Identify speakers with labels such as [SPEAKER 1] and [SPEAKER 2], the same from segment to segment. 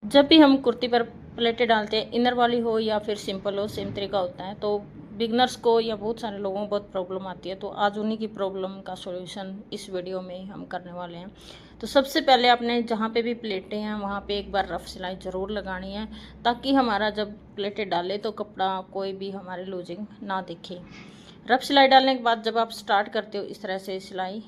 [SPEAKER 1] जब भी हम कुर्ती पर प्लेटें डालते हैं, इनर वाली हो या फिर सिंपल हो, सेम तरीका होता है। तो बिगनर्स को या बहुत सारे लोगों को बहुत प्रॉब्लम आती है, तो आज उन्हीं की प्रॉब्लम का सॉल्यूशन इस वीडियो में हम करने वाले हैं। तो सबसे पहले आपने जहाँ पे भी प्लेटें हैं वहाँ पे एक बार रफ सिलाई ज़रूर लगानी है, ताकि हमारा जब प्लेटें डाले तो कपड़ा कोई भी हमारे लूजिंग ना दिखे। रफ सिलाई डालने के बाद जब आप स्टार्ट करते हो इस तरह से सिलाई,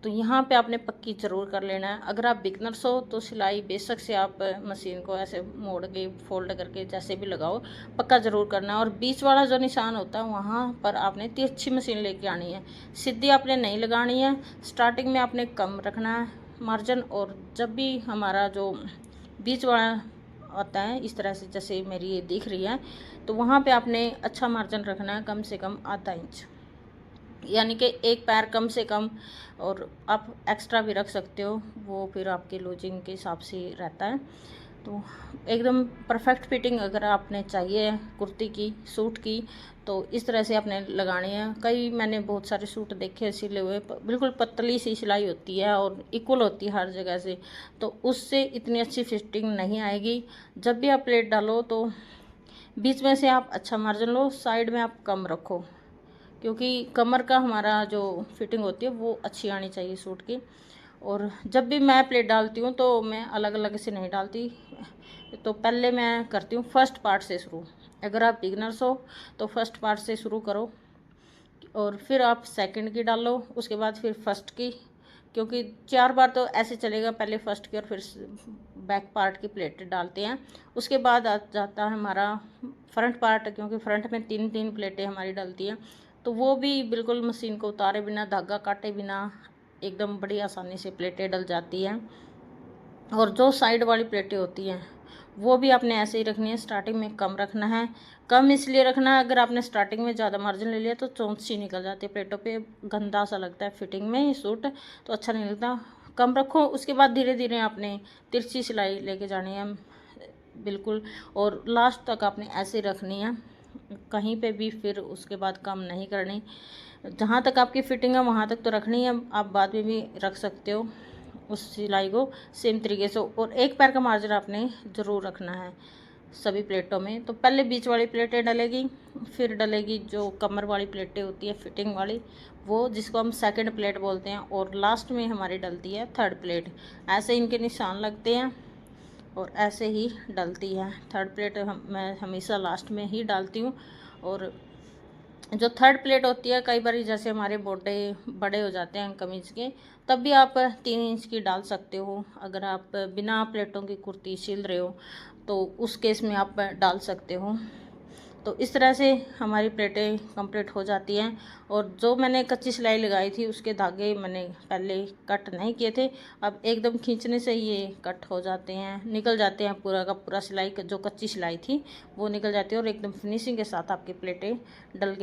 [SPEAKER 1] तो यहाँ पे आपने पक्की ज़रूर कर लेना है। अगर आप बिगनर्स हो तो सिलाई बेशक से आप मशीन को ऐसे मोड़ के फोल्ड करके जैसे भी लगाओ, पक्का ज़रूर करना है। और बीच वाला जो निशान होता है वहाँ पर आपने तिरछी मशीन लेके आनी है, सीधी आपने नहीं लगानी है। स्टार्टिंग में आपने कम रखना है मार्जिन, और जब भी हमारा जो बीच वाला आता है इस तरह से जैसे मेरी ये दिख रही है, तो वहाँ पे आपने अच्छा मार्जिन रखना है, कम से कम आधा इंच, यानी कि एक पैर कम से कम। और आप एक्स्ट्रा भी रख सकते हो, वो फिर आपके लूजिंग के हिसाब से रहता है। तो एकदम परफेक्ट फिटिंग अगर आपने चाहिए कुर्ती की, सूट की, तो इस तरह से आपने लगानी है। कई मैंने बहुत सारे सूट देखे सिले हुए, बिल्कुल पतली सी सिलाई होती है और इक्वल होती है हर जगह से, तो उससे इतनी अच्छी फिटिंग नहीं आएगी। जब भी आप प्लेट डालो तो बीच में से आप अच्छा मार्जिन लो, साइड में आप कम रखो, क्योंकि कमर का हमारा जो फिटिंग होती है वो अच्छी आनी चाहिए सूट की। और जब भी मैं प्लेट डालती हूँ तो मैं अलग अलग से नहीं डालती, तो पहले मैं करती हूँ फर्स्ट पार्ट से शुरू। अगर आप बिगनर्स हो तो फर्स्ट पार्ट से शुरू करो, और फिर आप सेकंड की डालो, उसके बाद फिर फर्स्ट की, क्योंकि 4 बार तो ऐसे चलेगा, पहले फर्स्ट की और फिर बैक पार्ट की प्लेट डालते हैं। उसके बाद आ जाता है हमारा फ्रंट पार्ट, क्योंकि फ्रंट में 3 3 प्लेटें हमारी डलती हैं, तो वो भी बिल्कुल मशीन को उतारे बिना, धागा काटे बिना एकदम बड़ी आसानी से प्लेटें डल जाती हैं। और जो साइड वाली प्लेटें होती हैं वो भी आपने ऐसे ही रखनी है, स्टार्टिंग में कम रखना है। कम इसलिए रखना है, अगर आपने स्टार्टिंग में ज़्यादा मार्जिन ले लिया तो चोंच सी निकल जाती है प्लेटों पे, गंदा सा लगता है फिटिंग में सूट, तो अच्छा नहीं लगता। कम रखो, उसके बाद धीरे धीरे आपने तिरछी सिलाई लेके जानी है बिल्कुल, और लास्ट तक आपने ऐसे रखनी है, कहीं पे भी फिर उसके बाद कम नहीं करनी। जहाँ तक आपकी फिटिंग है वहाँ तक तो रखनी है, आप बाद में भी रख सकते हो उस सिलाई को सेम तरीके से। और एक पैर का मार्जिन आपने ज़रूर रखना है सभी प्लेटों में। तो पहले बीच वाली प्लेटें डलेगी, फिर डलेगी जो कमर वाली प्लेटें होती है फिटिंग वाली, वो जिसको हम सेकंड प्लेट बोलते हैं, और लास्ट में हमारी डलती है थर्ड प्लेट। ऐसे इनके निशान लगते हैं और ऐसे ही डलती है थर्ड प्लेट। मैं हमेशा लास्ट में ही डालती हूँ। और जो थर्ड प्लेट होती है, कई बार जैसे हमारे बोडे बड़े हो जाते हैं कमीज़ के, तब भी आप 3 इंच की डाल सकते हो। अगर आप बिना प्लेटों की कुर्ती सिल रहे हो तो उस केस में आप डाल सकते हो। तो इस तरह से हमारी प्लेटें कंप्लीट हो जाती हैं। और जो मैंने कच्ची सिलाई लगाई थी उसके धागे मैंने पहले कट नहीं किए थे, अब एकदम खींचने से ये कट हो जाते हैं, निकल जाते हैं, पूरा का पूरा सिलाई जो कच्ची सिलाई थी वो निकल जाती है, और एकदम फिनिशिंग के साथ आपकी प्लेटें डल के